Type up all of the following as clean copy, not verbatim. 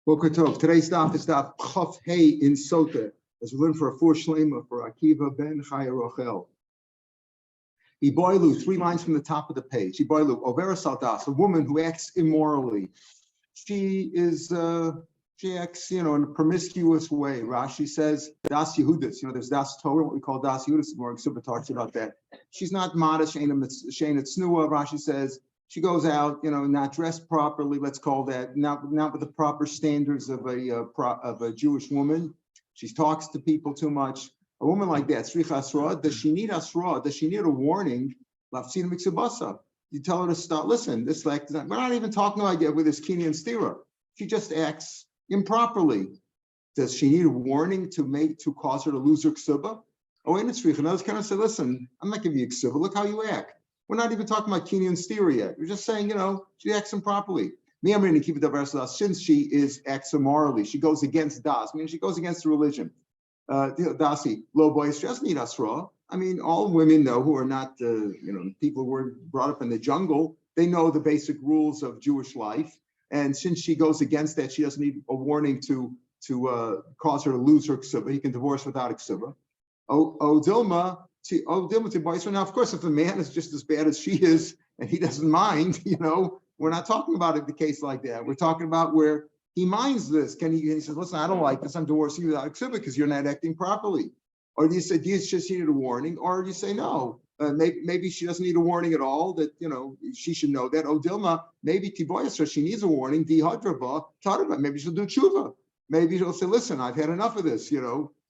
Boker Tov. Today's daf is daf Chaf Hey in Sota. As we learn for a four shlema for Akiva ben Chaya Rochel. Iboilu, 3 lines from the top of the page. Iboilu, Overa Saldas, a woman who acts immorally. She acts, in a promiscuous way. Rashi says Das Yehudis. There's Das Torah, what we call Das Yehudis. More Exuba talks about that. She's not modest. Shana Tznuah. Rashi says she goes out, not dressed properly. Let's call that not with the proper standards of a Jewish woman. She talks to people too much. A woman like that, does she need asra? Does she need a warning? You tell her to stop. Listen, this we're not even talking about yet with this Kini and Stira. She just acts improperly. Does she need a warning to cause her to lose her ksuba? Oh, and it's and I was kind of say, listen, I'm not giving you ksuba. Look how you act. We're not even talking about Kini and Stira yet. We're just saying, she acts improperly. Since she acts immorally, she goes against Das. She goes against the religion. Dasi, low boys, she doesn't need asra. All women know who are not, people who were brought up in the jungle. They know the basic rules of Jewish life. And since she goes against that, she doesn't need a warning to cause her to lose her ksuba. He can divorce without a ksuba. Dilma, now, of course, if a man is just as bad as she is and he doesn't mind, we're not talking about the case like that. We're talking about where he minds this. He says, listen, I don't like this. I'm divorcing you without exhibit because you're not acting properly. Or do you say, do you just need a warning? Or do you say, no, maybe she doesn't need a warning at all, that, she should know that. Oh, Dilma, maybe Tiboyas, she needs a warning. Dihadraba, Taraba, maybe she'll do tshuva. Maybe she'll say, listen, I've had enough of this,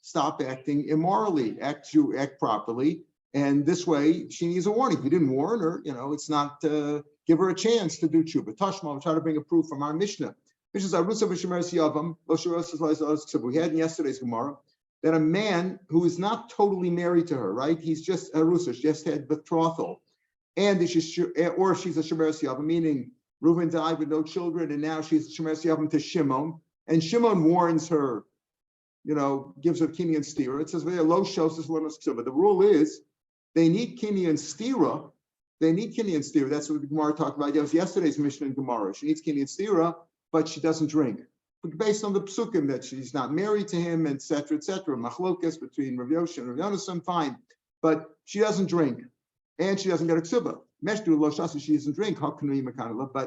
stop acting immorally, act properly. And this way, she needs a warning. If you didn't warn her, it's not, give her a chance to do tshuva. Tashma, we'll try to bring a proof from our Mishnah. We had in yesterday's Gemara that a man who is not totally married to her, right? He's just a Rusa, just had betrothal. And or she's a Shemeres Yavam, meaning Reuben died with no children, and now she's Shemeres Yavam to Shimon. And Shimon warns her, gives her Kini and Stira. It says, low shows this one. But the rule is they need Kini and Stira. They need Kini and Stira. That's what the Gemara talked about. That was yesterday's Mishnah in Gemara. She needs Kini and Stira, but she doesn't drink. Based on the psukim that she's not married to him, etc., etc. Machlokas between Rav Yosha and Rav Yonasan, fine. But she doesn't drink. And she doesn't get a ksuba. Meshdu lo shasi, she doesn't drink. But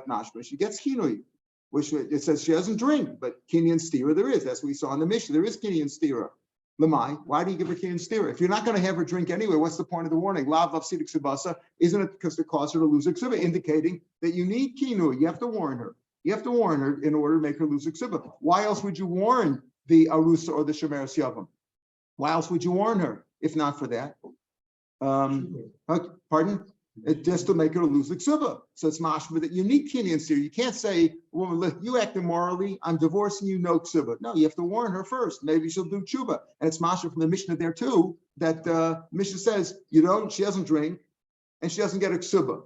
nashma, she gets kinui. Which it says she doesn't drink, but Kini and Stira there is. That's what we saw in the Mishnah. There is Kini and Stira. Lamai, why do you give her Kini and Stira? If you're not going to have her drink anyway, what's the point of the warning? Lav vafsidik subasa, isn't it because to cause her to lose her ksuba, indicating that you need Kinu? You have to warn her. You have to warn her in order to make her lose her ksuba. Why else would you warn the Arusa or the Shemeres Yavam? Why else would you warn her if not for that? Pardon? Just to make her lose the ksuba. So it's mashma that you need Kini and Stira. You can't say, woman, look, you act immorally, I'm divorcing you, no ksuba. No, you have to warn her first. Maybe she'll do tshuva. And it's mashma from the Mishnah there too, that Mishnah says, she doesn't drink and she doesn't get a ksuba.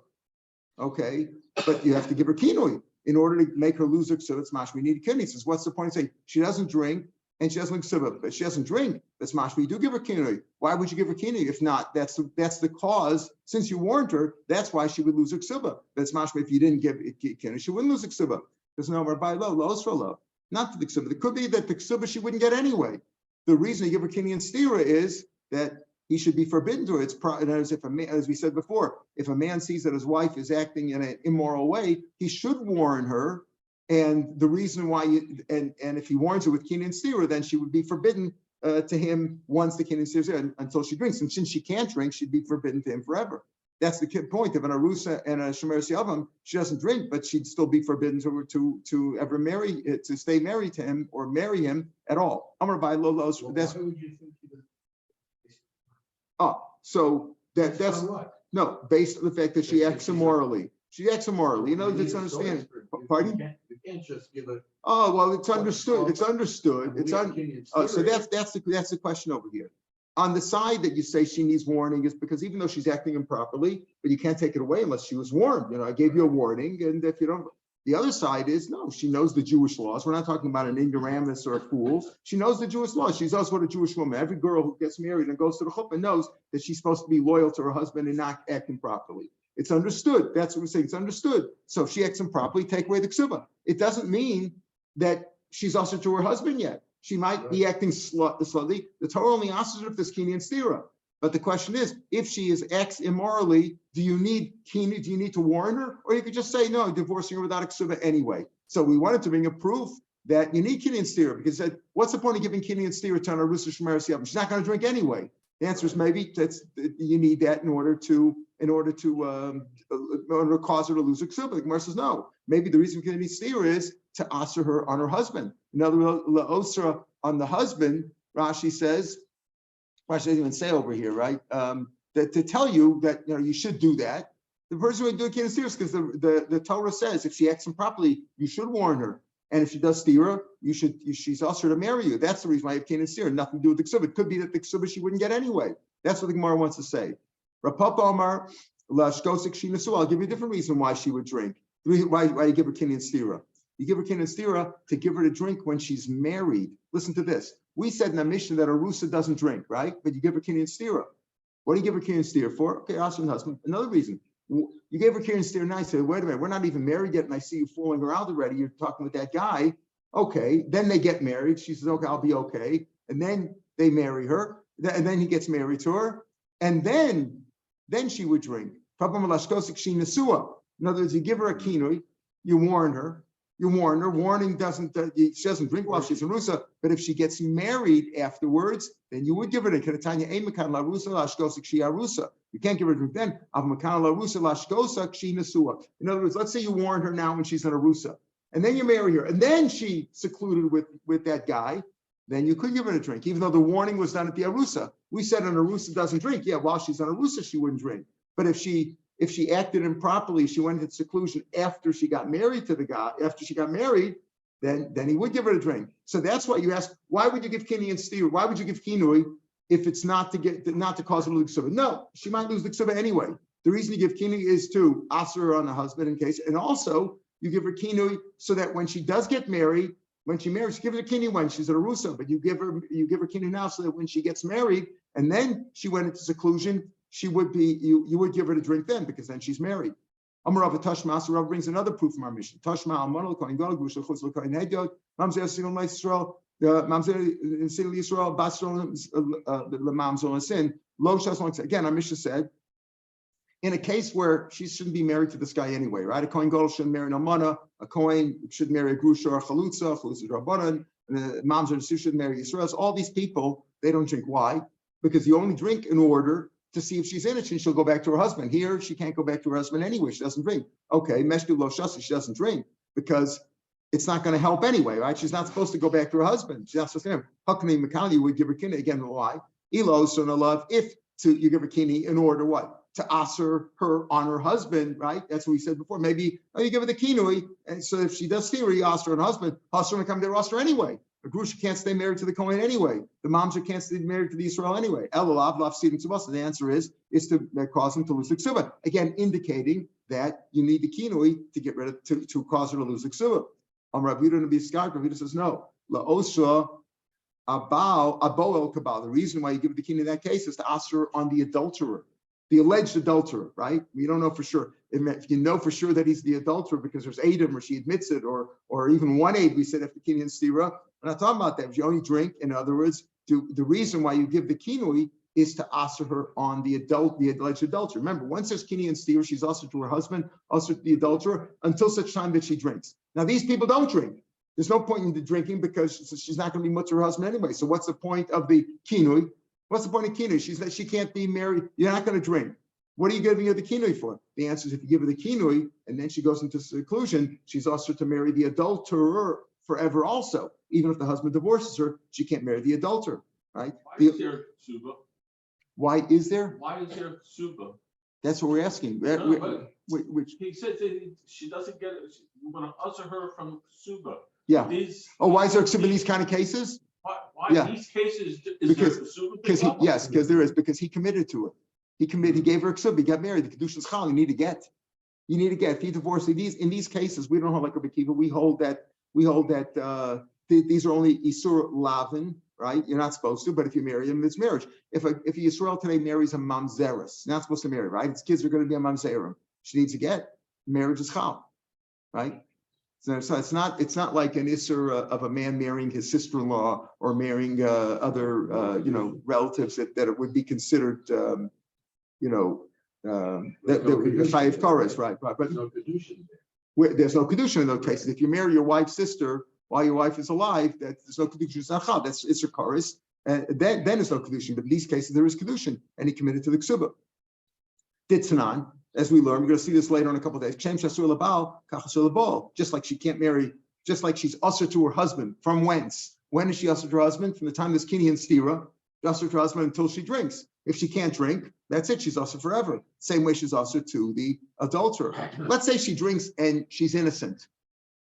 Okay, but you have to give her kinui in order to make her lose her ksuba. It's mashma. You need Kini. Says, what's the point of saying she doesn't drink and she doesn't ksuba, but she doesn't drink? That's mashma. You do give her kinui. Why would you give her kinui? If not, that's the cause. Since you warned her, that's why she would lose her ksuba. That's mashma. If you didn't give kinui, she wouldn't lose her ksuba. There's no rabbi low, lows for low. Not for the ksuba. It could be that the ksuba she wouldn't get anyway. The reason you give her Kini and Stira is that he should be forbidden to her. It's as we said before, if a man sees that his wife is acting in an immoral way, he should warn her. And the reason why, and if he warns her with Kini and Stira, then she would be forbidden to him once the Kini and Stira until she drinks. And since she can't drink, she'd be forbidden to him forever. That's the point of an Arusa and a Shemeres Yavam. She doesn't drink, but she'd still be forbidden to ever to stay married to him or marry him at all. Amar by Lolos. That's. So that's no, based on the fact that she acts immorally. She acts immorally. It's understanding. Pardon? You can't just give it. Oh well, it's understood. It's understood. So that's the question over here. On the side that you say she needs warning is because even though she's acting improperly, but you can't take it away unless she was warned. I gave you a warning, and if you don't. The other side is, no, she knows the Jewish laws. We're not talking about an ignoramus or a fool. She knows the Jewish laws. She's also what a Jewish woman. Every girl who gets married and goes to the chuppah knows that she's supposed to be loyal to her husband and not acting properly. It's understood. That's what we're saying. It's understood. So if she acts improperly, take away the ksuba. It doesn't mean that she's also to her husband yet. She might be acting slightly. The Torah only asks her if there's kini and stira. But the question is, if she is acts immorally, do you need kini? Do you need to warn her? Or you could just say, no, divorcing her without a ksuba anyway. So we wanted to bring a proof that you need kini and stira, because said, what's the point of giving kini and stira to an arusa shmeres yavim? She's not going to drink anyway. The answer is maybe you need that in order to cause her to lose a ksuba. The Gemara says no. Maybe the reason kini and stira is to answer her on her husband. In other words, la'osra on the husband. Rashi says. Rashi doesn't even say over here, right? That to tell you that you should do that. The person who would do kini and stira because the Torah says if she acts improperly, you should warn her. And if she does stira, she's also to marry you. That's the reason why you have kini and stira, nothing to do with the ksuba. It could be that the ksuba she wouldn't get anyway. That's what the Gemara wants to say. Rav Papa Omar, Lashkosik Shinasu, I'll give you a different reason why she would drink. Why you give her kini and stira. You give her kini and stira to give her to drink when she's married. Listen to this. We said in the Mishnah that a Rusa doesn't drink, right? But you give her kini and stira. What do you give her kini and stira for? Okay, ask her husband. Another reason. You gave her kini and stira, and I said, wait a minute, we're not even married yet, and I see you fooling around already. You're talking with that guy. Okay, then they get married. She says, okay, I'll be okay. And then they marry her, and then he gets married to her, and then she would drink. In other words, you give her a kinui, you warn her. Warning she doesn't drink while she's in Rusa, but if she gets married afterwards, then you would give her the Kedatanya Emakan La Rusa Lashkosik Shia Rusa. You can't give her a drink then. Avmakan La Rusa Lashkosak Shi Nasua. In other words, let's say you warn her now when she's in a Rusa, and then you marry her, and then she secluded with that guy, then you could give her a drink, even though the warning was done at the Arusa. We said an Arusa doesn't drink. Yeah, while she's on Arusa, she wouldn't drink. But if she acted improperly, she went into seclusion after she got married to the guy, then he would give her a drink. So that's why you ask, why would you give kini and stira? Why would you give kinui if it's not to cause her to lose the ksuba? No, she might lose the ksuba anyway. The reason you give kini is to aser her on the husband in case, and also you give her kinui so that when she does get married, when she marries, you give her kini when she's at a rusa, but you give her kini now so that when she gets married and then she went into seclusion, she would be, you would give her to drink then, because then she's married. Amar Rav Tashma, so Rav brings another proof from our mission. Tashma al-Manal, Kohen Gadol, Gusha Chutz L'Kohen Hedyot, Mamzer Sinul Yisrael, Mamzer Sinul Yisrael, Basrol Mamzer Sin, Lo Shas. Again, our mission said, in a case where she shouldn't be married to this guy anyway, right? A Kohen Gadol shouldn't marry an Almana, a Kohen should marry a Grusha or a Chalutza Rabbanan, and a Mamzer shouldn't marry Yisrael. So all these people, they don't drink. Why? Because you only drink in order to see if she's innocent, she'll go back to her husband. Here, she can't go back to her husband anyway. She doesn't drink. Okay, Meshdu Lo Shasi, she doesn't drink because it's not going to help anyway, right? She's not supposed to go back to her husband. She's not supposed to him. Hakami Makali would give her kini again. Why? Elo so no love. If you give her kini in order what? To aser her on her husband, right? That's what we said before. Maybe you give her the kinui, and so if she does theory, you aser her on her husband. Aser her come there, aser anyway. A Grusha can't stay married to the Kohen anyway. The Mamzer can't stay married to the Israel anyway. Elulav, lav sidin tzubas. The answer is to cause him to lose the ksuba. Again, indicating that you need the kinui to get rid of to cause her to lose the ksuba. Rav Yehuda Nabi Skar, Rav Yehuda says no. La osra abo el kabal. The reason why you give the kinui in that case is to aser on the adulterer, the alleged adulterer, right? We don't know for sure. If you know for sure that he's the adulterer because there's Adam or she admits it, or even one aid, we said after kini and stira. We're not talking about that. If you only drink, in other words, the reason why you give the kinui is to aser her on the alleged adulterer. Remember, once there's kini and stira, she's also to her husband, also to the adulterer, until such time that she drinks. Now, these people don't drink. There's no point in the drinking because she's not going to be much to her husband anyway. So what's the point of the kinui? What's the point of kinui? She can't be married. You're not going to drink. What are you giving her the kinui for? The answer is if you give her the kinui and then she goes into seclusion, she's also to marry the adulterer forever also. Even if the husband divorces her, she can't marry the adulterer, right? Why is there suba? Why is there? Why is there suba? That's what we're asking. Which he said that she doesn't get it. We're going to usher her from suba. Yeah. Why is there suba in these kind of cases? Why in these cases is there suba? Because there is, because he committed to it. He gave her a ksuba, he got married. The kedusha's chal, you need to get. If he divorced in these cases, we don't hold like Rabbi Kiva. We hold that these are only isur lavin, right? You're not supposed to, but if you marry him, it's marriage. If a Yisrael today marries a mamzeres, not supposed to marry, right? His kids are going to be a mamzerim. She needs to get. Marriage is chal, right? So it's not like an isser of a man marrying his sister-in-law or marrying other relatives that it would be considered the chayiv kares, right? But No kedushin there. there's no kedushin in those cases. If you marry your wife's sister while your wife is alive, there's no kedushin. That's isser kares, and then there's no kedushin. But in these cases there is kedushin, and he committed to the ksuba. Ditzanan, as we learn, we're going to see this later in a couple of days. Just like she can't marry, just like she's usher to her husband. From whence? When is she usher to her husband? From the time there's kini and stira, usher to her husband until she drinks. If she can't drink, that's it. She's usher forever. Same way she's usher to the adulterer. Let's say she drinks and she's innocent.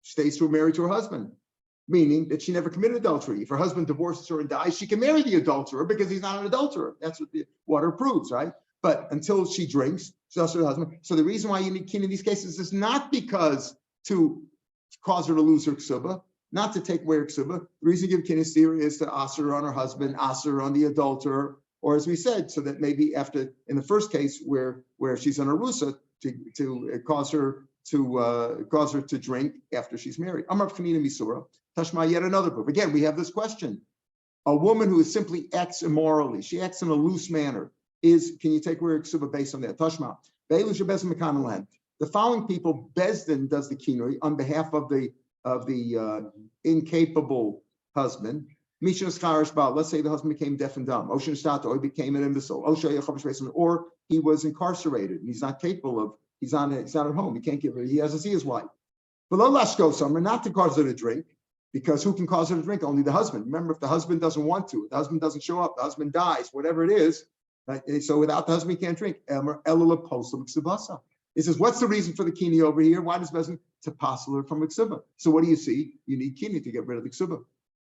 She stays married to her husband, meaning that she never committed adultery. If her husband divorces her and dies, she can marry the adulterer because he's not an adulterer. That's what the water proves, right? But until she drinks, she's also her husband. So the reason why you need kin in these cases is not because to cause her to lose her ksuba, not to take away her ksuba. The reason you give kin is to aser her on her husband, aser her on the adulterer, or as we said, so that maybe after in the first case where she's on a rusa to cause her to drink after she's married. Amar Kanina Misura, Tashma, yet another proof. Again, we have this question: a woman who is simply acts immorally, she acts in a loose manner. Can you take away her ksuba based on that? Tashma. The following people, Bezdin does the kinui on behalf of the incapable husband. Let's say the husband became deaf and dumb. Or he became an imbecile. Or he was incarcerated and he's not capable of, he's not at home. He can't give her, he has to see his wife. But not to cause her to drink, because who can cause her to drink? Only the husband. Remember, if the husband doesn't want to, if the husband doesn't show up, the husband dies, whatever it is. Right? So without the husband, he can't drink. He says, what's the reason for the kini over here? Why does Bezin to passel her from the ksuba? So what do you see? You need kini to get rid of the ksuba.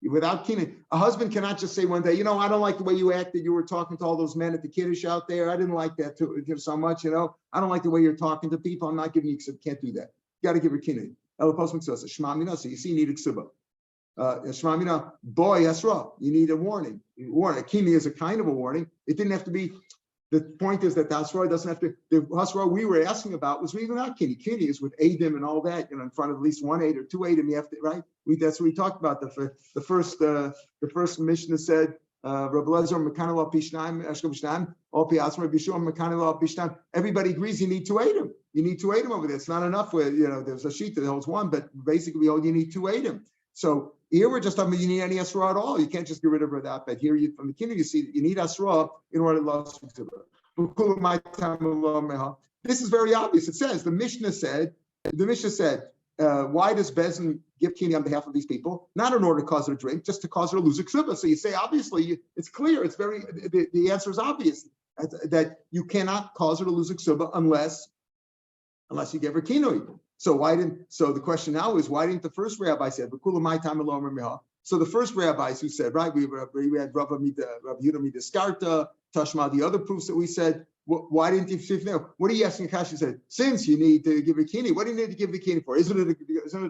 Without kini, a husband cannot just say one day, I don't like the way you acted. You were talking to all those men at the kiddush out there. I didn't like that too so much. I don't like the way you're talking to people. I'm not giving you ksuba. Can't do that. You got to give her kini. So you see, you need a ksuba. Boy, Yasra, you need a warning. A kini is a kind of a warning. It didn't have to be. The point is that the Hasra doesn't have to. The Hasra we were asking about was even not kini. Kini is with Adim and all that. In front of at least one Adim or two Adim, you have to, right? That's what we talked about. The first Mishnah said, Rabbi Lezer Mekanalah Pishnaim Eshkol Pishnaim All Piasma Bishua Mekanalah Pishnaim. Everybody agrees you need two Adim. You need two Adim over there. It's not enough where there's a sheet that holds one, but basically we hold you need two Adim. So here we're just talking about you need any asra at all. You can't just get rid of her that. But here from the kingdom, you see you need asra in order to love. This is very obvious. It says the Mishnah said, why does Bezin give kini on behalf of these people? Not in order to cause her to drink, just to cause her to lose a ksuba. So you say obviously it's clear. It's very the answer is obvious that you cannot cause her to lose a ksuba unless you give her kinui. So the question now is, why didn't the first rabbi say, so the first rabbis who said, right, we had Rav Yehuda Midaskarta, Tashma, the other proofs that we said, why didn't you say no? What are you asking Akash? He said, since you need to give a kini, what do you need to give the kini for? Isn't it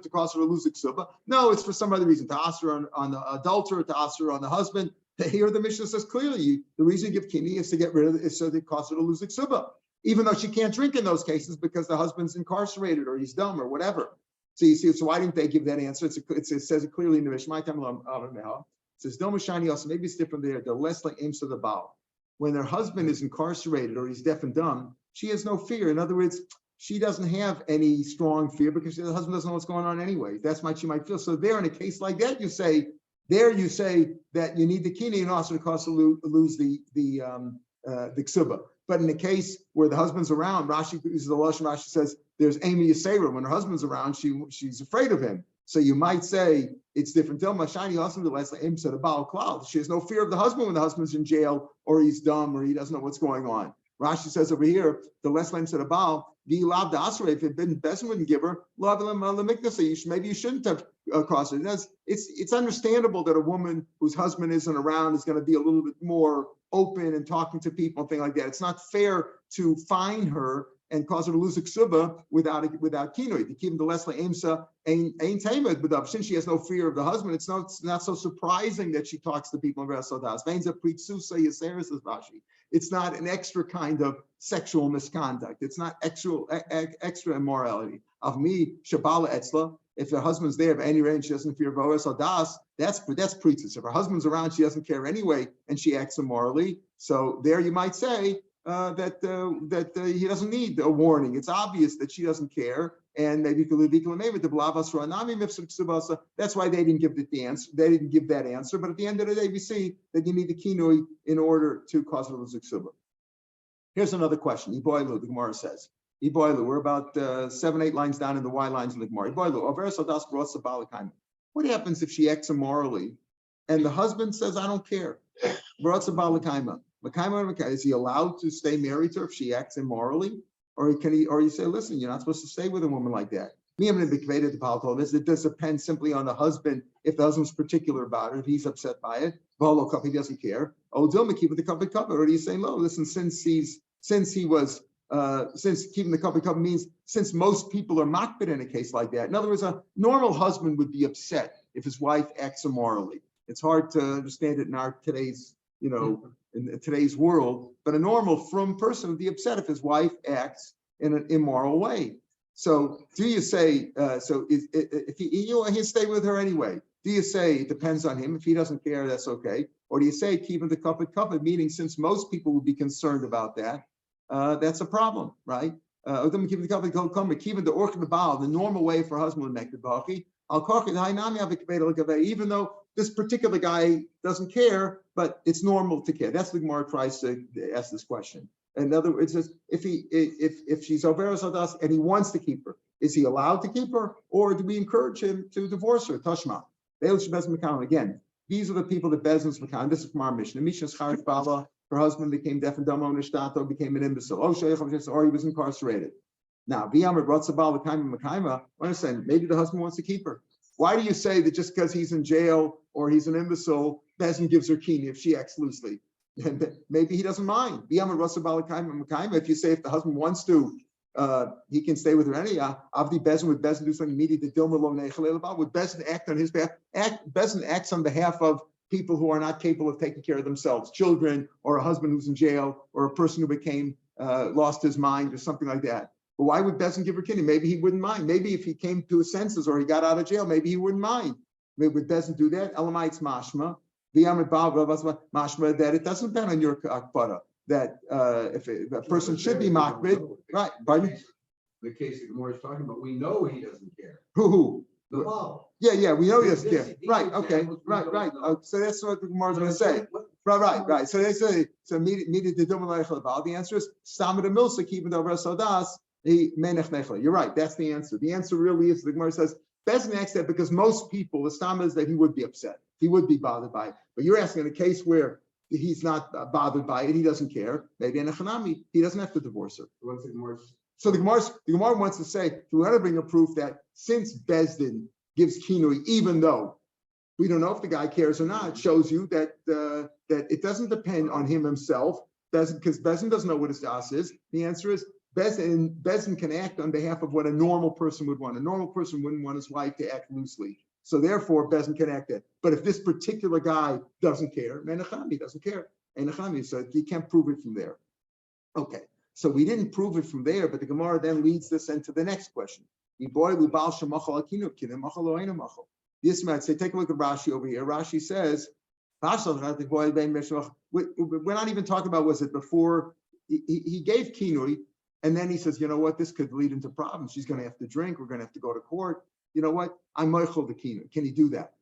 to cause her to lose the ksuba? No, it's for some other reason, to ask her on the adulterer, to ask her on the husband. Here the Mishnah says clearly, the reason you give kini is to get rid of it, is so that it causes her to lose the ksuba. Even though she can't drink in those cases because the husband's incarcerated or he's dumb or whatever. So you see, so why didn't they give that answer? It says it clearly in the Mishnah. It says, maybe it's different there. The less like aims to the bow. When their husband is incarcerated or he's deaf and dumb, she has no fear. In other words, she doesn't have any strong fear because the husband doesn't know what's going on anyway. That's why she might feel. So there, in a case like that, you say that you need the kini and also to cause to lose the ksuba. But in the case where the husband's around, Rashi uses the Lashon. Rashi says there's Amy Yisera. When her husband's around, she's afraid of him. So you might say it's different. She has no fear of the husband when the husband's in jail or he's dumb or he doesn't know what's going on. Rashi says over here, the less lame said about the lab the asra. If it been Bezin wouldn't give her, maybe you shouldn't have caused it. It's understandable that a woman whose husband isn't around is going to be a little bit more open and talking to people and things like that. It's not fair to fine her and cause her to lose a ksuba without kinui. To keep the lesla aimsa ain't tamed, but since she has no fear of the husband, it's not so surprising that she talks to people in Rasodas. It's not an extra kind of sexual misconduct. It's not extra immorality. Of me, Shabala Etzla, if her husband's there, but any range she doesn't fear Boas or Das, that's pretense. If her husband's around, she doesn't care anyway, and she acts immorally. So there you might say that he doesn't need a warning. It's obvious that she doesn't care, and maybe that's why they didn't give the answer. They didn't give that answer. But at the end of the day, we see that you need the kinui in order to cause a ziksuba. Here's another question. Iboilu, the Gemara says. Iboilu, we're about 7-8 lines down in the Y lines in the Gemara. Iboilu, what happens if she acts immorally, and the husband says, "I don't care"? Is he allowed to stay married to her if she acts immorally? Or you say, listen, you're not supposed to stay with a woman like that. It does depend simply on the husband, if the husband's particular about it, if he's upset by it, he doesn't care. Or are you saying, no, listen, since keeping the cup means since most people are makbid in a case like that. In other words, a normal husband would be upset if his wife acts immorally. It's hard to understand it in our today's, in today's world, but a normal frum person would be upset if his wife acts in an immoral way. So do you say, if he'll stay with her anyway, do you say it depends on him? If he doesn't care, that's okay. Or do you say keeping the covered, meaning since most people would be concerned about that, that's a problem, right? Keeping the normal way for husband would make the baki. Even though this particular guy doesn't care, but it's normal to care. That's the Gemara tries to ask this question. In other words, if she's overas hadas and he wants to keep her, is he allowed to keep her, or do we encourage him to divorce her? Tashma. Again, these are the people that Bezin's Makan. This is from our mission. Misha's Charit Bala, her husband became deaf and dumb, became an imbecile. Or he was incarcerated. Now, understand, maybe the husband wants to keep her. Why do you say that just because he's in jail or he's an imbecile, Bezin gives her kini if she acts loosely? Maybe he doesn't mind. If you say if the husband wants to, he can stay with her any. Avdi Bezin, would Bezin do something immediate? Would Bezin act on his behalf? Bezin acts on behalf of people who are not capable of taking care of themselves, children, or a husband who's in jail, or a person who became lost his mind, or something like that. But why would Bezin give her kidney? Maybe he wouldn't mind. Maybe if he came to his senses or he got out of jail, maybe he wouldn't mind. Maybe would Bezin do that? Elamites mashma. Mashma, that it doesn't depend on your akbara, that if a person should be makbid, right? Pardon? The case that Gemara is talking about, we know he doesn't care. Who? The Baal. Yeah, we know he doesn't care. Right, okay, right. So that's what the Gemara is going to say. Right. So they say, the answer is, Stamid Milsa, keeping the over Sodas, you're right, that's the answer. The answer really is, the Gemara says, Bezin acts that because most people, the stam is that he would be upset. He would be bothered by it. But you're asking in a case where he's not bothered by it, he doesn't care. Maybe in a chanami, he doesn't have to divorce her. So the Gemara wants to say, we want to bring a proof that since Bezdin gives kinui, even though we don't know if the guy cares or not, shows you that that it doesn't depend on him himself, because Bezdin doesn't know what his das is. The answer is, Bezdin can act on behalf of what a normal person would want. A normal person wouldn't want his wife to act loosely. So therefore, Bezdin can act that. But if this particular guy doesn't care, Menachami doesn't care. So you can't prove it from there. Okay, so we didn't prove it from there, but the Gemara then leads us into the next question. This might say, take a look at Rashi over here. Rashi says, we're not even talking about, was it before he gave kinui, and then he says, you know what, this could lead into problems. She's going to have to drink. We're going to have to go to court. You know what? I'm mochel the kinui. Can he do that?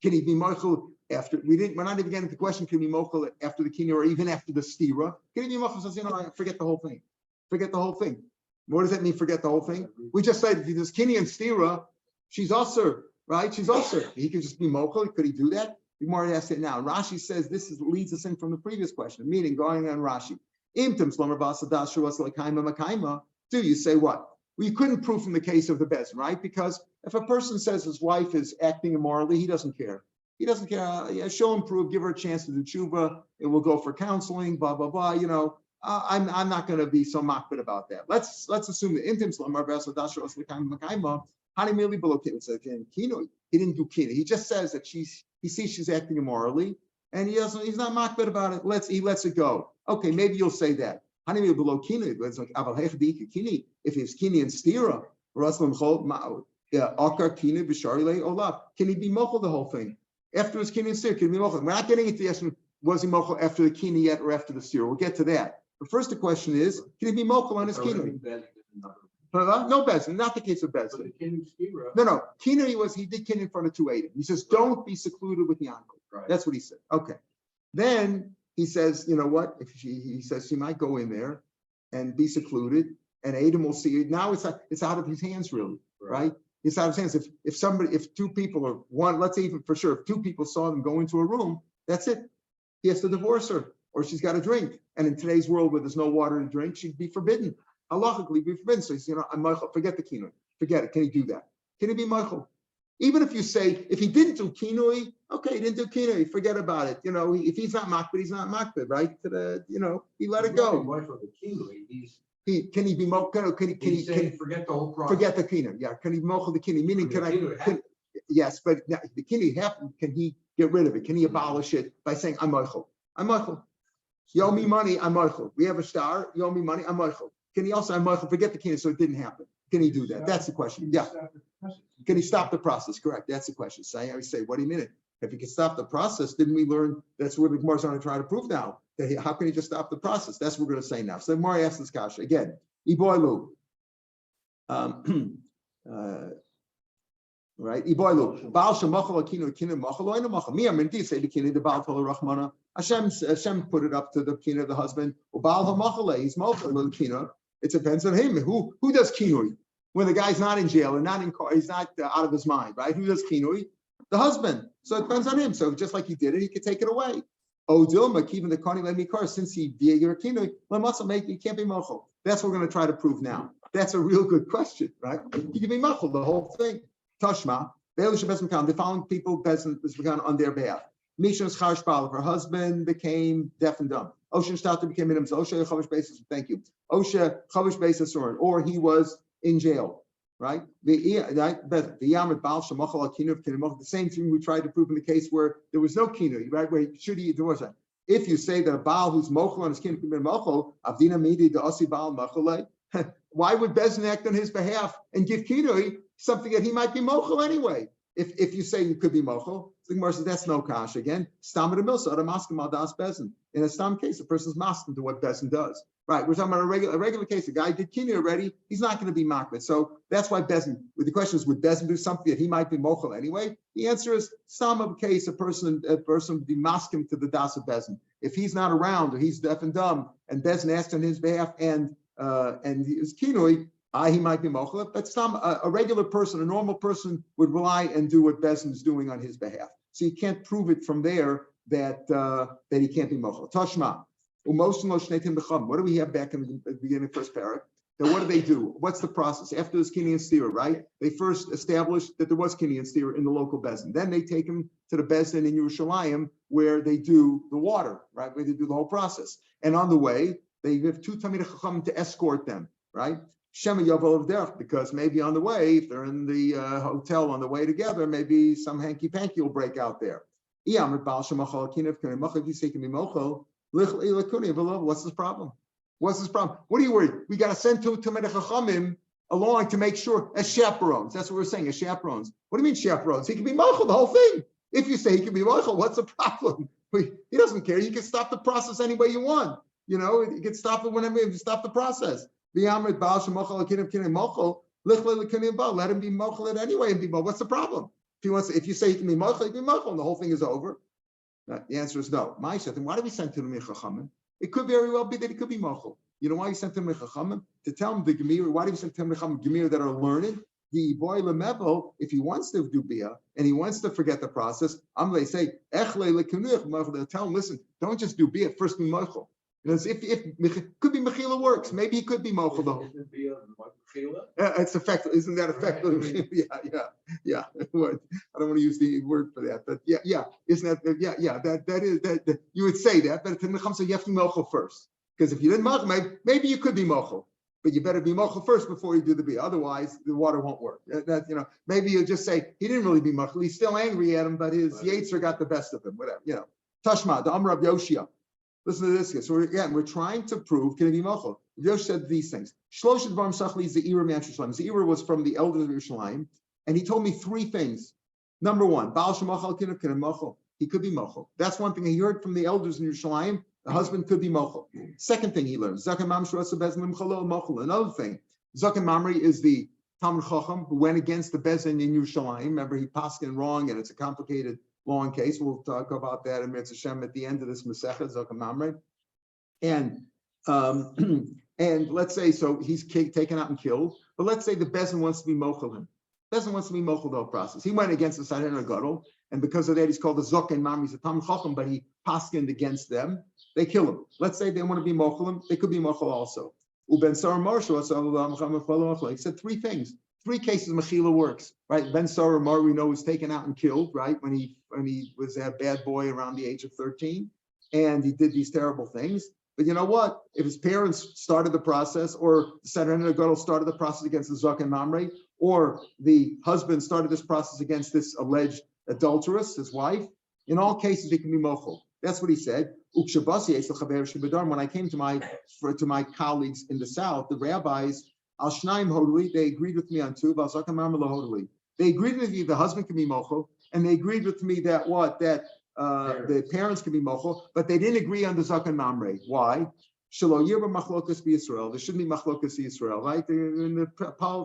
Can he be mochel after? We're not even getting to the question. Can he be mochel after the kinui or even after the stira? Can he be mochel? Says, you know, forget the whole thing. Forget the whole thing. What does that mean? Forget the whole thing. We just said if there's kinui and stira, she's also right. She's also. He could just be mochel. Could he do that? We more asked it now. Rashi says leads us in from the previous question. Meaning going on Rashi. Do you say what? Well, you couldn't prove from the case of the Bezin, right? Because if a person says his wife is acting immorally, he doesn't care. He doesn't care. Show him proof, give her a chance to do tshuva. It will go for counseling, blah, blah, blah. You know, I'm not going to be so makbid about that. Let's assume that intim slumar he didn't do kina. He just says that he sees she's acting immorally, and he's not makbid about it. He lets it go. Okay, maybe you'll say that. If it's kini and stira, Akar Kina Bisharile Olav. Can he be mochel the whole thing? After his Kina and Steer, can he be mochel? We're not getting into the question, was he mochel after the Kina yet or after the Steer? We'll get to that. But first the question is, can he be mochel on his Kina? No bezin, not the case of bezin. No. Kina he did Kina in front of 2 Adam. He says, don't be secluded with the uncle. Right. That's what he said. Okay. Then he says, you know what? He says she might go in there and be secluded, and Adam will see it. Now it's out of his hands, really, right? It's out of his hands. If 2 people or one, let's say even for sure, if 2 people saw them go into a room, that's it. He has to divorce her, or she's got to drink. And in today's world where there's no water to drink, she'd be forbidden. Halachically be forbidden. So he says, I'm Michael, forget the kinui. Forget it. Can he do that? Can he be Michael? Even if you say, if he didn't do kinui, okay, he didn't do kinui, forget about it. If he's not makbid, he's not makbid, right? He let it go. Can he be mochel? Can he forget the whole process? Forget the kinui. Yeah. Can he mochel the kinui? Meaning, yes, but the kinui happen. Can he get rid of it? Can he abolish it by saying, I'm mochel? I'm mochel. Yomi money, I'm mochel. We have a star. Yomi money, I'm mochel. Can he also, I'm mochel? Forget the kinui, so it didn't happen. Can he do that? That's the question. Yeah. Can he stop the process? Correct. That's the question. So I say, what do you mean? If he can stop the process, didn't we learn? That's what the Gemara is going to try to prove now. How can he just stop the process? That's what we're going to say now. So the Gemara asks this kasha again. Iboilu. Right? Iboilu. Baal shemachal akinu kinu machal oinu machal. Mi aminti say the kinu the baal tol rachmana. Hashem put it up to the kinu of the husband. Baal hamachale. He's machal the kinu. It depends on him. Who does kinui? When the guy's not in jail and not in car, he's not out of his mind, right? Who does kinui? The husband. So it depends on him. So just like he did it, he could take it away. Oh, Dilma, even the Kani let me car since he via your kinui, my muscle make you can't be mochel. That's what we're going to try to prove now. That's a real good question, right? You can be mochel the whole thing. Tashma, the following people is begun on their behalf. Misha's charshbal, her husband became deaf and dumb. Osha Stata became minimum. Osha Chavish basis. Thank you. Osha Chavish basis, or he was in jail, right? The same thing we tried to prove in the case where there was no kinu, right? Where should he divorce that? If you say that a baal who's mochel on his kin can be mochel, avdina midi the asi baal mochel, why would Bezin act on his behalf and give kinu something that he might be mochel anyway? If you say you could be mochel, the Gemara says that's no kash again. Stam the milsa, the maskim al das Bezin. In a stam case, a person's maskim to what Bezin does. Right, we're talking about a regular case. A guy did kinui already. He's not going to be makbid. So that's why Bezin. The question is, would Bezin do something that he might be mochel anyway? The answer is, some of the case, a person would be maskim to the das of Bezin. If he's not around or he's deaf and dumb, and Bezin asked on his behalf and his kinui, he might be mochel. But a regular person, a normal person, would rely and do what Bezin is doing on his behalf. So you can't prove it from there that he can't be mochel. Tashma. What do we have back in the beginning of the first paragraph? Then what do? What's the process? After there's Kini and Steer, right? They first established that there was Kini and Steer in the local Bezin. Then they take him to the Bezin in Yerushalayim where they do the water, right? Where they do the whole process. And on the way, they have 2 Talmidei Chacham to escort them, right? Shema Yavel of Derech, because maybe on the way, if they're in the hotel on the way together, maybe some hanky-panky will break out there. If you say can be mochel, what's his problem? What's his problem? What are you worried? We got to send 2 Talmidei Chachamim along to make sure as chaperones. That's what we're saying, as chaperones. What do you mean chaperones? He can be mochel the whole thing. If you say he can be mochel, what's the problem? He doesn't care. You can stop the process any way you want. You can stop it whenever you stop the process. Let him be mochel it anyway and be mochel. What's the problem? If you say he can be mochel, and the whole thing is over. The answer is no. Then why do we send to the Chachamim? It could very well be that it could be mochel. You know why you sent to the Chachamim? To tell him the Gemir. Why do we send to the Chachamim Gemir that are learned? The boy lemevel, if he wants to do bia and he wants to forget the process, they say tell him, listen, don't just do bia. First be mochel. Because if could be mechila works, maybe he could be mochel though. It's effective, isn't that effective? Yeah. I don't want to use the word for that, but yeah. Isn't that that is that you would say that, but in the Chacham you have to be mochel first. Because if you didn't mochel, maybe you could be mochel, but you better be mochel first before you do the bia. Otherwise, the water won't work. Maybe you'll just say he didn't really be mochel. He's still angry at him, but his Yetzer got the best of him. Whatever. Tashma, the Amr of Yoshia. Listen to this. So we're trying to prove can it be mochel. Yosh said these things. Ze'ira was from the elders of Yerushalayim. And he told me three things. Number one, Baal Shemachal Kinuf Kinuf Mochel. He could be Mochel. That's one thing he heard from the elders in Yerushalayim. The husband could be Mochel. Second thing he learned, Zaken Mamre Shurasa Bezin Limchalo Mochel. Another thing, Zaken Mamre is the Talmud Chacham who went against the Bezin in Yerushalayim. Remember, he paskin wrong, and it's a complicated, long case. We'll talk about that in Mitzvah Shem at the end of this Masechet, Zaken Mamre. And and let's say, so he's taken out and killed, but let's say the Bezin wants to be Mochel him. Bezin wants to be Mochel the whole process. He went against the Sanhedrin Gadol, and because of that, he's called the Zaken Mamre. He's a Talmud Chacham, but he paskined against them. They kill him. Let's say they want to be Mochel him, they could be Mochel also. He said three things. Three cases Mechila works, right? Ben Sarah Mar, we know, was taken out and killed, right? When he was a bad boy around the age of 13, and he did these terrible things. But you know what? If his parents started the process, or the Sanhedrin Gadol started the process against the Zaken Mamre, or the husband started this process against this alleged adulteress, his wife, in all cases he can be mochel. That's what he said. When I came to my colleagues in the south, the rabbis, they agreed with me on two. They agreed with me the husband can be mochel, and they agreed with me that the parents can be mochel, but they didn't agree on the Zaken Mamre. Why? There shouldn't be machlokas Yisrael, right? And the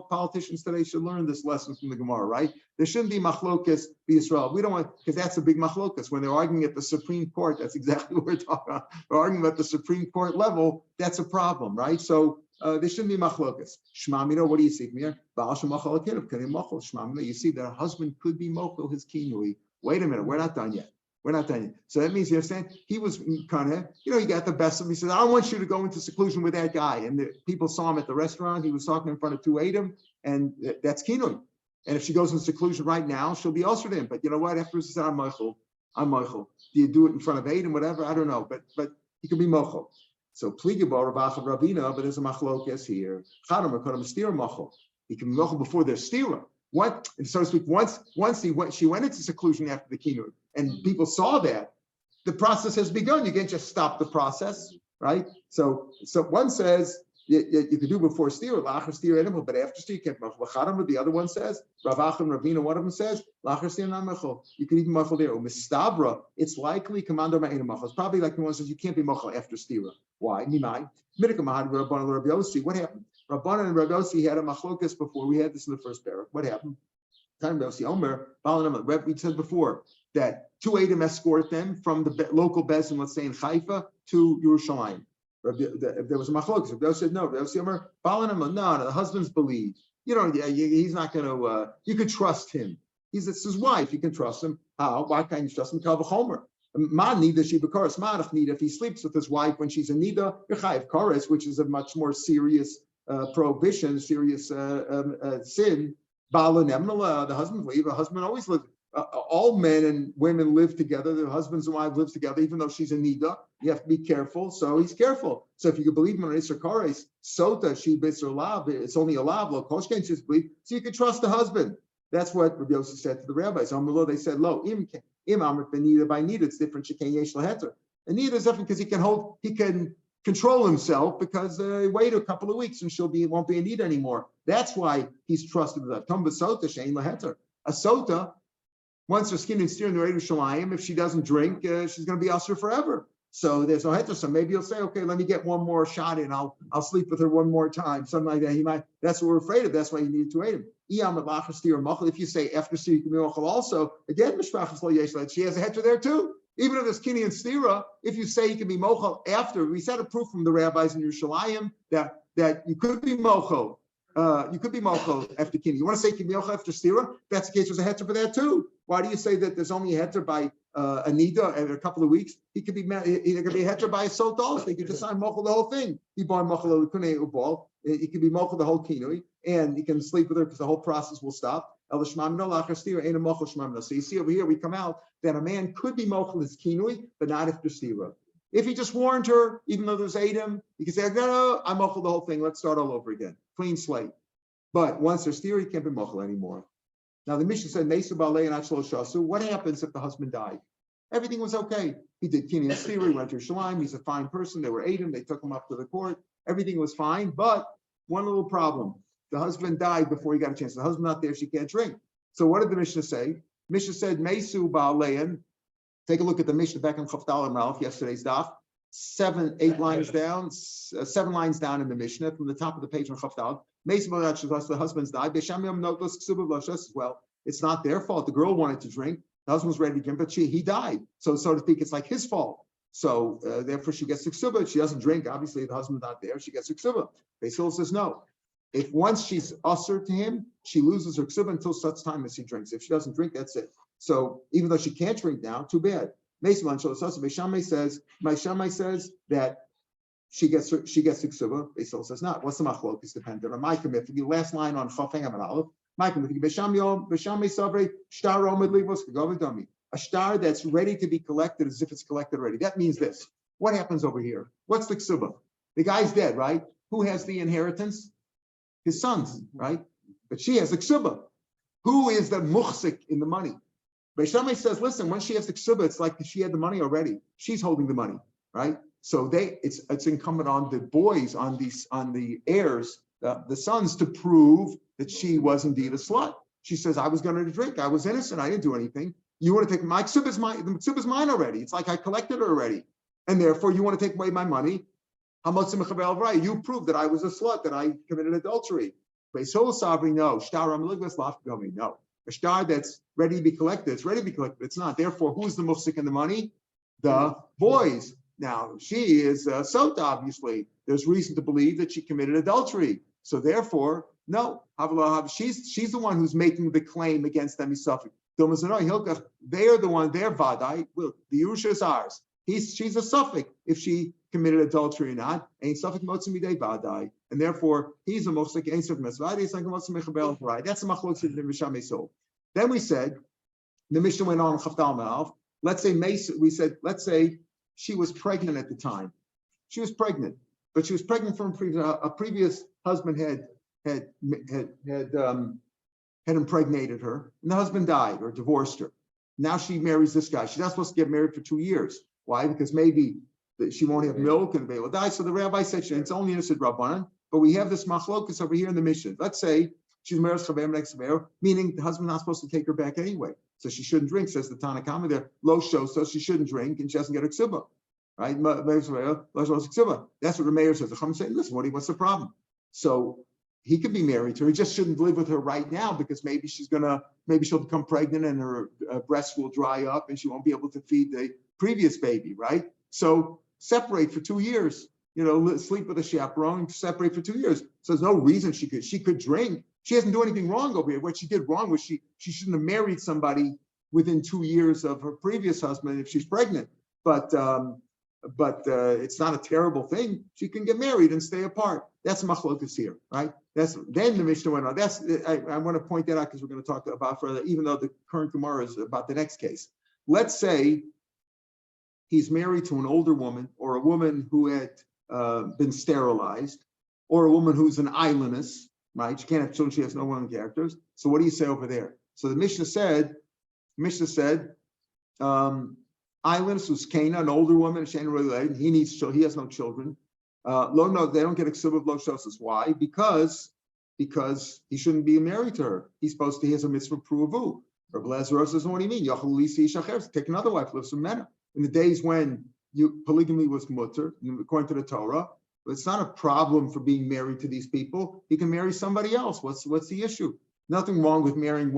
politicians today should learn this lesson from the Gemara, right? There shouldn't be machlokas Yisrael. We don't want, because that's a big machlokas. When they're arguing at the Supreme Court, that's exactly what we're talking about. We're arguing at the Supreme Court level, that's a problem, right? So there shouldn't be machlokas. Shmamino, what do you see here? You see that a husband could be mochel his kinui. Wait a minute, we're not done yet. We're not done yet. So that means, you understand, he was kind of, he got the best of him. He said, I don't want you to go into seclusion with that guy. And the people saw him at the restaurant. He was talking in front of two Adam, and that's kinui. And if she goes in seclusion right now, she'll be ushered in. But you know what? Afterwards, he said, I'm mochel. Do you do it in front of Adam, whatever? I don't know. But he could be mochel. So Pligibor, Rabach, Ravina, but there's a machlokas here. Chadam, Rakadam, Stira mochel. He can be mochel before there's stira. What, so to speak, once she went into seclusion after the kinui, and people saw that, the process has begun. You can't just stop the process, right? So one says you could do before stira, lachar stira animal, but after stira you can't machel. The other one says, Ravach and Ravina, one of them says, lachar stira not machel. You can even machel there. Mistabra, it's likely commander ma'ina machel. It's probably like the one says you can't be machel after stira. Why? Nimai. What happened? Rabbanan and Rav Yossi had a machlokas before. We had this in the first parak. What happened? We said before that two Adam escort them from the local bezin, let's say in Haifa, to Yerushalayim. There was a machlokas. Rav Yossi said no. Rav Yossi Omer, no, the husbands believe. He's not going to. You could trust him. It's his wife. You can trust him. How? Why can't you trust him? Kavachomer. If he sleeps with his wife when she's a nida, which is a much more serious prohibition, serious sin. The husband leave. A husband always lives. All men and women live together. Their husbands and wives live together, even though she's a nida. You have to be careful. So he's careful. So if you can believe him on Isser Kares, Sota, she Bisser Lav, it's only a Lav, Lo Koshken, she's believe. So you can trust the husband. That's what Rabbi Yosef said to the rabbis. They said, Lo, im amrit benida by nida, it's different. Sheken yesh laheter. And nida is different because he can control himself because wait a couple of weeks and won't be a nida anymore. That's why he's trusted with that. Tumba sota shein laheter. A sota, once her skin is steering the Reidu Shalayim, if she doesn't drink, she's going to be usher forever. So there's no heter. So maybe he'll say, okay, let me get one more shot in. I'll sleep with her one more time. Something like that. That's what we're afraid of. That's why you need to him. If you say after stira you can be mochel also, again, she has a heter there too. Even if there's kini and stira, if you say you can be mochel after, we said a proof from the rabbis in Yerushalayim that you could be mochel. You could be mochel after kini. You want to say you can be mochel after stira? That's the case. There's a heter for that too. Why do you say that there's only a heter by a nida every couple of weeks? He could be a heter by a sot also. He could just sign mochel the whole thing. He bought mochel kunei ubal. He could be mochel the whole kinui, and he can sleep with her because the whole process will stop. So you see over here, we come out that a man could be mochel his kinui, but not after stira. If he just warned her, even though there's Adam, he can say, no, I'm mochel the whole thing. Let's start all over again. Clean slate. But once there's stira, he can't be mochel anymore. Now the Mishnah said, what happens if the husband died? Everything was okay. He did kini and stira, he went to Shalim, he's a fine person. They were Adam, they took him up to the court. Everything was fine, but one little problem. The husband died before he got a chance. The husband not there, she can't drink. So what did the Mishnah say? Mishnah said, Mesu Ba'alein. Take a look at the Mishnah back in Chavdal and Ralph, yesterday's daf. 7 lines down, 7 lines down in the Mishnah from the top of the page on Chavdal. Mesu Ba'alein, the husband's died. Beshamim notos ksuba b'lashas. Well, it's not their fault. The girl wanted to drink. The husband was ready to drink, but he died. So to speak, it's like his fault. So therefore, she gets ksuba. She doesn't drink. Obviously, the husband's not there. She gets ksuba. Beis Hillel says no. If once she's ushered to him, she loses her ksuba until such time as he drinks. If she doesn't drink, that's it. So even though she can't drink now, too bad. Beishamai says that she gets the ksuba. Beis Hillel says not. What's the machlok? It's dependent on my commitment. The last line on Chafeng and Aleph. My commitment. A star that's ready to be collected as if it's collected already. That means this. What happens over here? What's the ksuba? The guy's dead, right? Who has the inheritance? His sons, right? But she has the ksuba. Who is the muhsik in the money? Beishamai says, listen, when she has the ksuba, it's like she had the money already. She's holding the money, right? So it's incumbent on the boys, on the heirs, the sons, to prove that she was indeed a slut. She says, I was going to drink. I was innocent. I didn't do anything. You want to take my ksuba is mine. The ksuba is mine already. It's like I collected her already. And therefore, you want to take away my money. You prove that I was a slut, that I committed adultery. Beis Hillel Sabri, no. No. A star that's ready to be collected, it's ready to be collected. It's not. Therefore, who's the mufsik in the money? The boys. Now, she is Sota, obviously. There's reason to believe that she committed adultery. So therefore, no. She's the one who's making the claim against them. They are the one, they're vadai. The Yerusha is ours. She's a suffix if she committed adultery or not. Ain't suffix motzim midei vadai. And therefore, he's a mofsik, ain't suffix mesvadi. It's like a motzim mechabel right. That's the machlok in the Mishnah Soul. Then we said, the Mishnah went on Chavdal Malv. Let's say she was pregnant at the time. She was pregnant, but she was pregnant from a previous husband had impregnated her, and the husband died or divorced her. Now she marries this guy. She's not supposed to get married for 2 years. Why? Because maybe she won't have milk and the baby will die. So the rabbi said it's only innocent rabbanan, but we have this machlokus over here in the mission. Let's say she's married chaver next chaver, meaning the husband's not supposed to take her back anyway. So she shouldn't drink, says the Tanna Kama there. Lo shows, so she shouldn't drink and she doesn't get a ksuba. Right? That's what Rav Meir says. The Chum saying, listen, what's the problem? So he could be married to her. He just shouldn't live with her right now because maybe she'll become pregnant and her breasts will dry up and she won't be able to feed the previous baby, right? So separate for 2 years, sleep with a chaperone, separate for 2 years. So there's no reason she could drink. She hasn't done anything wrong over here. What she did wrong was she shouldn't have married somebody within 2 years of her previous husband if she's pregnant. But it's not a terrible thing. She can get married and stay apart. That's machlokas here, right? Then the Mishnah went on. I want to point that out because we're going to talk about further, even though the current Gemara is about the next case. Let's say he's married to an older woman or a woman who had been sterilized or a woman who's an islandess, right? She can't have children. She has no women characters. So what do you say over there? So the Mishnah said, islandess who's Cana, an older woman, he has no children. They don't get a ksuba of lo shosas. Why? Because he shouldn't be married to her. He has a mitzvah pruvu. Rav Lezer says, what do you mean? Take another wife, live some men. In the days when polygamy was mutter, according to the Torah, it's not a problem for being married to these people. He can marry somebody else. What's the issue? Nothing wrong with marrying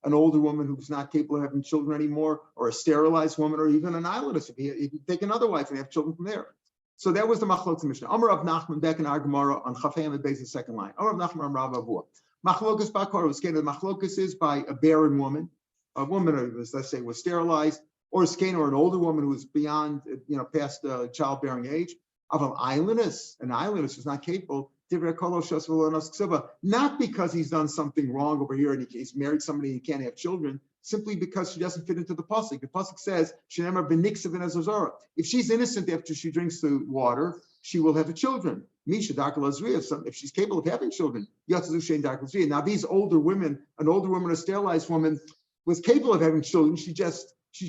an older woman who's not capable of having children anymore, or a sterilized woman, or even an islandess. If he can take another wife and have children from there. So that was the Machlokes Mishnah. Amar Rav Nachman back in our Gemara on Chafayim and base the second line. Amar Rav Nachman Rav Avua. Machlokas Bakar was the Machlokas is by a barren woman, a woman who was, let's say, was sterilized, or a skane, or an older woman who was beyond, past childbearing age. Of an islandess who's not capable. Not because he's done something wrong over here and he's married somebody and he can't have children, simply because she doesn't fit into the pasuk. The pasuk says, if she's innocent after she drinks the water, she will have children. If she's capable of having children, now these older women, an older woman, a sterilized woman, was capable of having children. She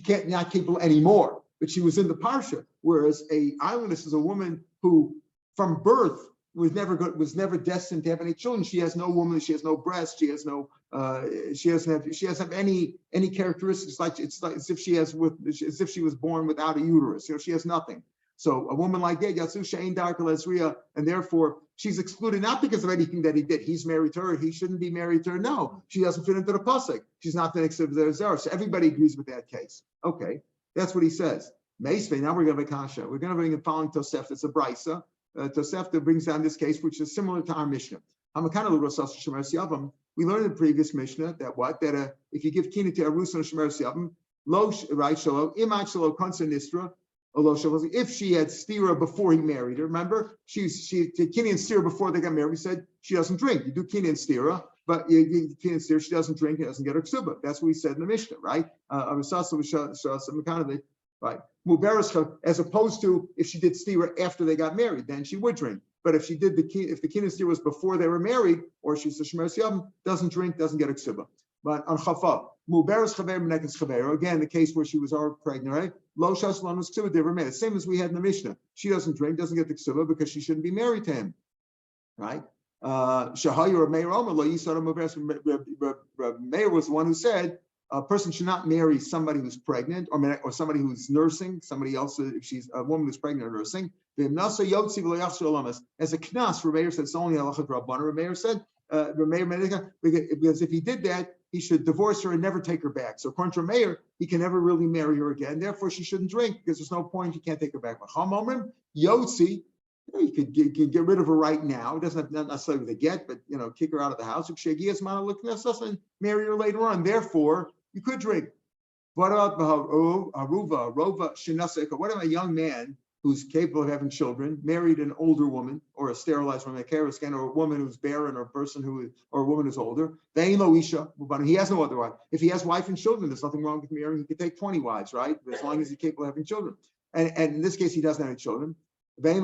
can't not capable anymore, but she was in the parsha. Whereas a islandess is a woman who, from birth, was never destined to have any children. She has no woman, she has no breast, she doesn't have any characteristics it's like as if she was born without a uterus. She has nothing. So a woman like that, and therefore she's excluded not because of anything that he did. He's married to her, he shouldn't be married to her. No, she doesn't fit into the pasuk. She's not the next of the Zara. So everybody agrees with that case. Okay, that's what he says. Meisvei, now we're going to have a kasha. We're going to bring the following Tosefta. It's a brisa. Tosefta brings down this case, which is similar to our Mishnah. We learned in the previous Mishnah that if you give kina to Arus and Shemer Siyavim, lo right shalo imat shalo konsa nistra. If she had stira before he married her, remember she did kina and stira before they got married. We said she doesn't drink. You do kina and stira, but you kina and stira, she doesn't drink. She doesn't get her ksuba. That's what we said in the Mishnah, right? Right. As opposed to if she did stira after they got married, then she would drink. But if she did if the kin and stira was before they were married, or she's a shemer siyam, doesn't drink, doesn't get a ksuba. But on chafa, muberes chaver menekes chaver, again the case where she was already pregnant, right? Lo shas lanos ksuba never made. Same as we had in the Mishnah. She doesn't drink, doesn't get the ksuba because she shouldn't be married to him, right? Shahayu or Meir Omer lo yisara muberes. Meir was the one who said a person should not marry somebody who's pregnant or somebody who's nursing, somebody else, if she's a woman who's pregnant or nursing. As a knas, Rav Meir said, it's only halachah rabbanan. Rav Meir said, because if he did that, he should divorce her and never take her back. So according to Rav Meir, he can never really marry her again. Therefore, she shouldn't drink because there's no point. He can't take her back. Yotzi, you could get rid of her right now. It doesn't have not necessarily the get, but kick her out of the house. And marry her later on. Therefore, you could drink. What about a young man who's capable of having children, married an older woman or a sterilized woman, or a woman who's barren, or a woman who's older? He has no other wife. If he has wife and children, there's nothing wrong with marrying. He could take 20 wives, right? But as long as he's capable of having children. And in this case, he doesn't have any children. Right?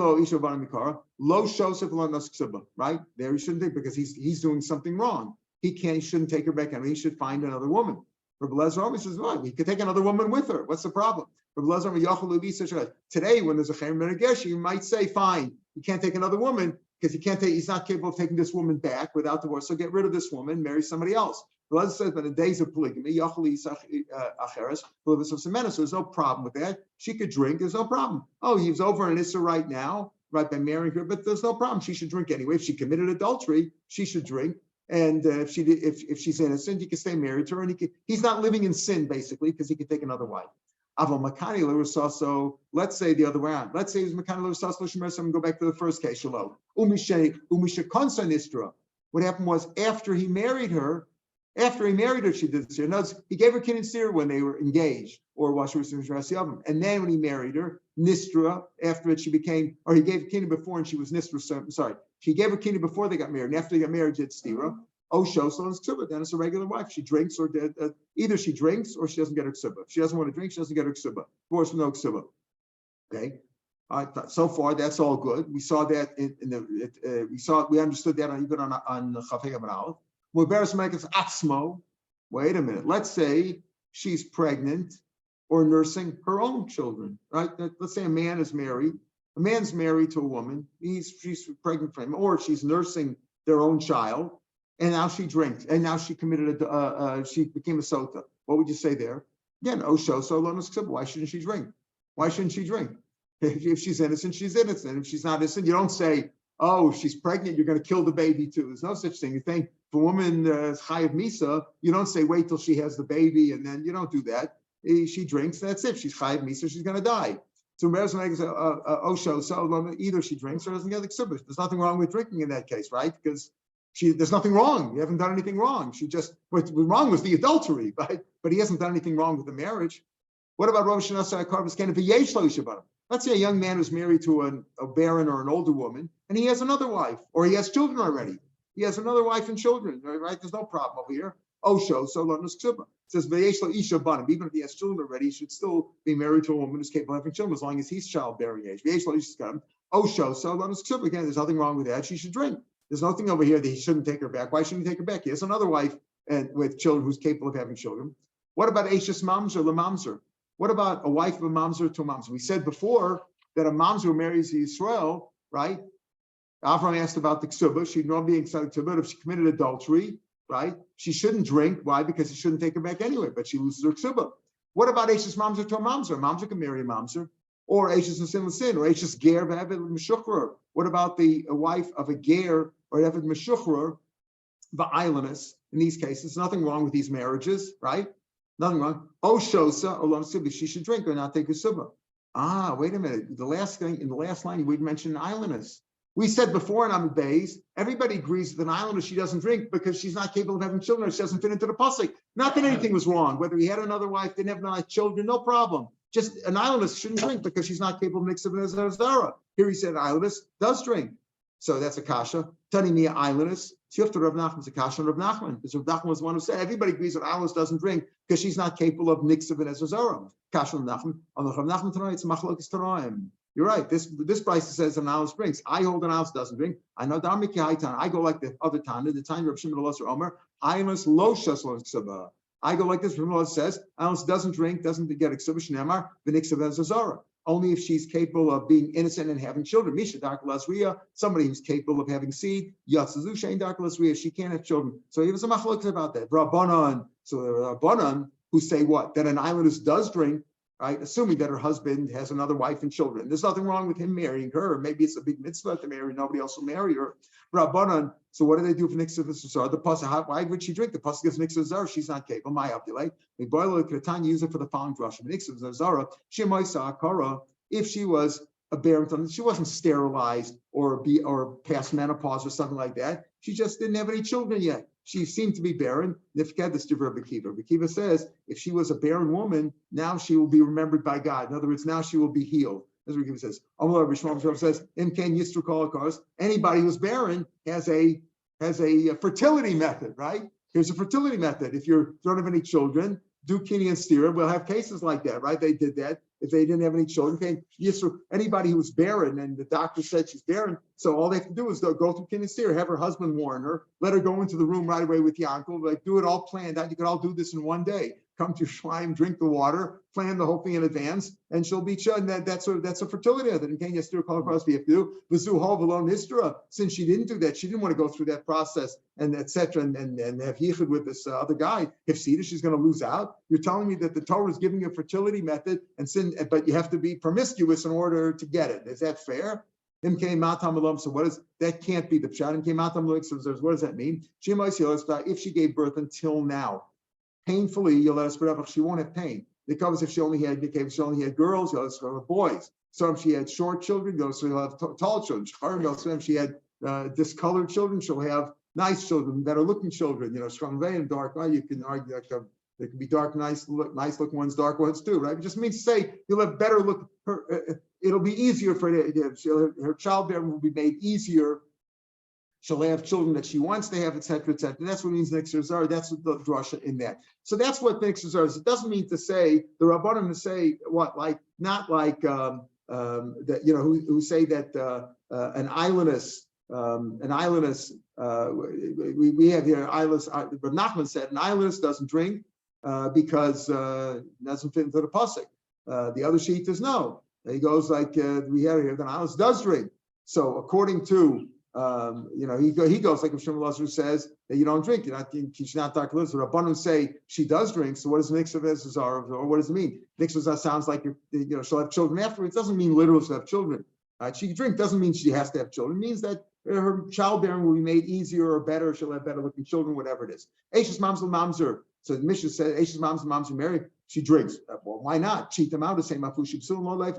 There he shouldn't take because he's doing something wrong. He shouldn't take her back and he should find another woman. Rav Lezer says, "Well, he could take another woman with her. What's the problem?" Rav Lezer, today, when there's a Chaim Ben Agesh, you might say, "Fine, you can't take another woman because he's not capable of taking this woman back without divorce. So get rid of this woman, marry somebody else." Rav Lezer says, "But in the days of polygamy, so there's no problem with that. She could drink. There's no problem. Oh, he's over in Issa right now, right, by marrying her, but there's no problem. She should drink anyway. If she committed adultery, she should drink." And if she's innocent, he can stay married to her, and he's not living in sin basically because he could take another wife. Let's say the other way around. Let's say he's Makani L'Rusaso and go back to the first case. Shalom. What happened was after he married her, she did this. In other words, he gave her kin and sir when they were engaged, or while she was in Yavim. And then when he married her, Nistra, after it, she became, or he gave kin before and she was Nistra. Sorry, she gave her kin before they got married. And after they got married, did Stira. Then it's a regular wife. She drinks, or either she drinks or she doesn't get her ksuba. If she doesn't want to drink, she doesn't get her ksuba. Divorce with no ksuba. Okay. All right. So far, that's all good. We saw that we understood that even on Chafei Amal. Wait a minute. Let's say she's pregnant or nursing her own children, right? Let's say a man is married. A man's married to a woman. She's pregnant for him, or she's nursing their own child, and now she drinks, and now she committed she became a sota. What would you say there? Again, why shouldn't she drink? Why shouldn't she drink? If she's innocent, she's innocent. If she's not innocent, you don't say, "Oh, if she's pregnant, you're going to kill the baby too." There's no such thing. You think for a woman chayav misa, you don't say wait till she has the baby, and then you don't do that. She drinks, that's it. She's chayav misa, she's going to die. So either she drinks or doesn't get the ksubah. There's nothing wrong with drinking in that case, right? Because there's nothing wrong. You haven't done anything wrong. What was wrong was the adultery, right? But he hasn't done anything wrong with the marriage. What about Rosh Hashanah? Let's say a young man who's married to a barren or an older woman, and he has another wife, or he has children already. He has another wife and children, right? There's no problem over here. Osho, so Lanus Ksuba. It says, even if he has children already, he should still be married to a woman who's capable of having children as long as he's childbearing age. Osho, so Lanus Ksuba. Again, there's nothing wrong with that. She should drink. There's nothing over here that he shouldn't take her back. Why shouldn't he take her back? He has another wife with children who's capable of having children. What about Ashes Mamzer, Lamamzer? What about a wife of a mamzer to a mamzer? We said before that a mamzer who marries Yisrael, right? Avram asked about the ksuba. She'd normally be excited to, but if she committed adultery, right? She shouldn't drink. Why? Because he shouldn't take her back anyway, but she loses her ksuba. What about Eishes Mamzer to a Mamzer? A Mamzer can marry a Mamzer, or Eishes Sin Sin, or Eishes Ger V'Eved Meshuchrer. What about the wife of a Ger or Eved Meshuchrer, the islandess? In these cases, nothing wrong with these marriages, right? Nothing wrong. Oh, Shosa, Olom Sibi, she should drink or not take a Suba. Wait a minute. The last thing in the last line, you would mention an islandess. We said before in Amud Beis, everybody agrees that an islandess, she doesn't drink because she's not capable of having children. She doesn't fit into the pasuk. Not that anything was wrong. Whether he had another wife, didn't have no children, no problem. Just an islandess shouldn't drink because she's not capable of mixing with a zara. Here he said an islandess does drink. So that's a kasha. Tani Mia islandess. Tifta Rav Nachman's a kasha on Rav Nachman. Because Rav Nachman was the one who said everybody agrees that islandess doesn't drink because she's not capable of mixing with a zara. Kasha on Rav Nachman. On the Rav Nachman tonight, it's machlokes tanoim. You're right. This price says an ounce drinks. I hold an ounce doesn't drink. I know Damiki Haitan. I go like the other Tana, the time Rav Shimon Elazar Omer. Islandess lo shaslo ksaba. I go like this. Rav Elazar says ounce doesn't drink, doesn't get a ksaba shnamar v'niksav zara. Only if she's capable of being innocent and having children. Misha Darkalasriya, somebody who's capable of having seed. Yatzazu Shain Darkalasriya, she can't have children. So he was a machlokes about that. Rabbanan. So the Rabbanan who say what? That an islandess does drink, right? Assuming that her husband has another wife and children. There's nothing wrong with him marrying her. Maybe it's a big mitzvah to marry. Nobody else will marry her. Rabbanan. So what do they do for Nixah Zar? The pasuk. Why would she drink? The pasuk gives Nixah Zar. She's not capable. My opulate. We boil it. Ketanya use it for the following drush. Nixah Zara. Shemoisa Akara. If she was a barren, she wasn't sterilized or past menopause or something like that. She just didn't have any children yet. She seemed to be barren. Nifked this to Rabbi Kiva. Rabbi Kiva says if she was a barren woman, now she will be remembered by God. In other words, now she will be healed. As Rabbi Kiva says, Rabbi Shmuel says, anybody who's barren has a fertility method, right? Here's a fertility method. If you don't have any children, do kini and stira. We'll have cases like that, right? They did that. If they didn't have any children, okay, Yisro, anybody who's barren and the doctor said she's barren, so all they have to do is go through kini and stira, have her husband warn her, let her go into the room right away with the uncle, like do it all planned out. You could all do this in one day. Come to Shrine, drink the water, plan the whole thing in advance, and she'll be chud. That's a fertility method. And Kenya still call across the have to do Vizuhol Velon Nistra. Since she didn't do that, she didn't want to go through that process and etc. and have yichud with this other guy. If she's going to lose out. You're telling me that the Torah is giving you a fertility method, but you have to be promiscuous in order to get it. Is that fair? So what is that? Can't be the pshat. What does that mean? If she gave birth until now, painfully, you'll let us put up. She won't have pain. Because if she only had girls, you'll let us have boys. So if she had short children, you'll have tall children. If she had discolored children, she'll have nice children, better looking children. Strong and dark. Well, you can argue that there can be dark, nice looking ones, dark ones too, right? It just means to say you'll have better look. It'll be easier for her childbearing will be made easier. She'll have children that she wants to have, etc., etc. That's what it means Nixer Zar. That's what the drasha in that. So that's what Nixer Zar is. It doesn't mean to say the Rabbanim to say what, like not like that, who say that an islandess. We have here islandess. Rav Nachman said an islandess doesn't drink because it doesn't fit into the pasuk. The other sheet is no. He goes like we have here. The islandess does drink. So according to he goes like if Shmuel Elazar says that you don't drink, she's not dark lips. The Rabbanim say she does drink. So what does mix of Ezazar, or what does it mean? Mix of Ezazar sounds like she'll have children afterwards. It doesn't mean literally she'll have children. She can drink doesn't mean she has to have children. It means that her childbearing will be made easier or better. She'll have better looking children, whatever it is. Eishes mamzer. So the Mishnah said Eishes mamzer married. She drinks. Well, why not cheat them out? The same mafushim psul no life.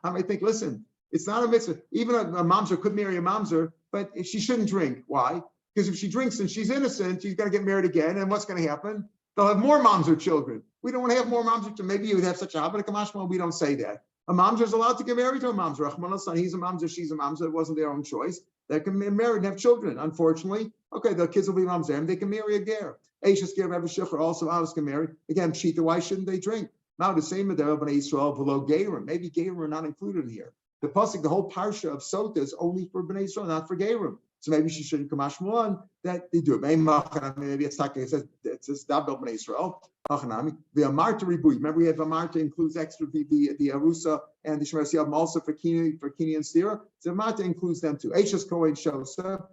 I might think, listen, it's not a mitzvah. Even a mamzer could marry a mamzer, but she shouldn't drink. Why? Because if she drinks and she's innocent, she's going to get married again. And what's going to happen? They'll have more mamzer children. We don't want to have more mamzer children. Maybe you would have such a habit of kamashma. We don't say that. A mamzer is allowed to get married to a mamzer. Rahman al-San, he's a mamzer, she's a mamzer. It wasn't their own choice. They can be married and have children. Unfortunately, okay, the kids will be mamzer and they can marry a ger. Eishes ger Rav Shapiro also others can marry. Again, pshita, why shouldn't they drink? Now the same with the Bnei Yisrael below gerim. Maybe gerim are not included here. The pasuk, the whole parsha of Sota is only for Bnei Yisrael, not for gerim. So maybe she shouldn't come on that they do it. Maybe it's like it says Dabel Bnei Israel. The Amarta Ribui. Remember, we have Amarta includes extra the Arusa and the Shemer Siyam also for Kini and Stira. So Amarta includes them too. Eishes Kohen Shosa.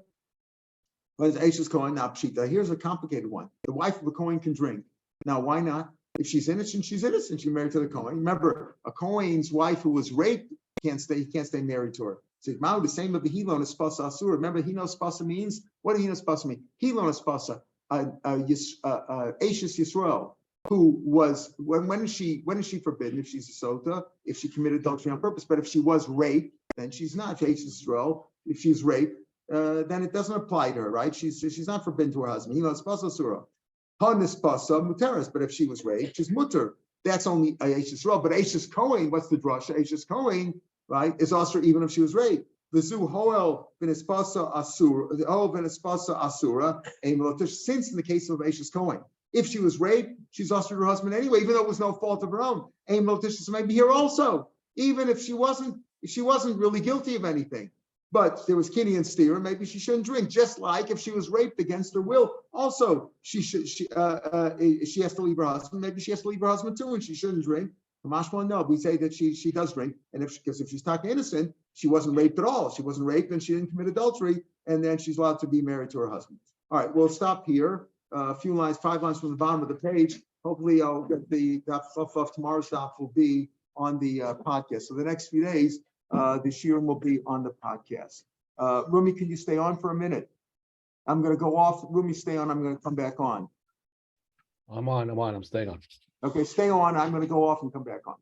But it's Eishes Kohen not Pshita. Here's a complicated one. The wife of a Kohen can drink. Now, why not? If she's innocent, she's innocent. She's married to the Kohen. Remember, a Kohen's wife who was raped he can't stay married to her. So the same of the Hilon Espasa Asura. Remember, Hino Espasa means? What does Hino Espasa mean? Hilon Espasa, Ashes Yisrael, who was when is she forbidden if she's a sota, if she committed adultery on purpose? But if she was raped, then she's not Ashes Yisrael. If she's raped, then it doesn't apply to her, right? She's not forbidden to her husband. Hilon Espasa Asura. Hanispasa Muteris, but if she was raped, she's mutter. That's only Ashes Yisrael. But Ashes Kohen, what's the drasha? Ashes Kohen, right, is also even if she was raped. V'zu hoel v'nispasa asura, hoel v'nispasa asura, since in the case of Ashes Kohen, if she was raped, she's also her husband anyway, even though it was no fault of her own. So maybe here also, even if she wasn't really guilty of anything, but there was Kini and Stira, maybe she shouldn't drink. Just like if she was raped against her will, also she has to leave her husband. Maybe she has to leave her husband too, and she shouldn't drink. Mashma, no, we say that she does drink, and because if she's talking innocent, she wasn't raped at all. She wasn't raped, and she didn't commit adultery, and then she's allowed to be married to her husband. All right, we'll stop here. A few lines, 5 lines from the bottom of the page. Hopefully, I'll get the daf of tomorrow's daf will be on the podcast. So the next few days, the Shiur will be on the podcast. Rumi, can you stay on for a minute? I'm going to go off. Rumi, stay on. I'm going to come back on. I'm on. I'm staying on. Okay, stay on. I'm going to go off and come back on.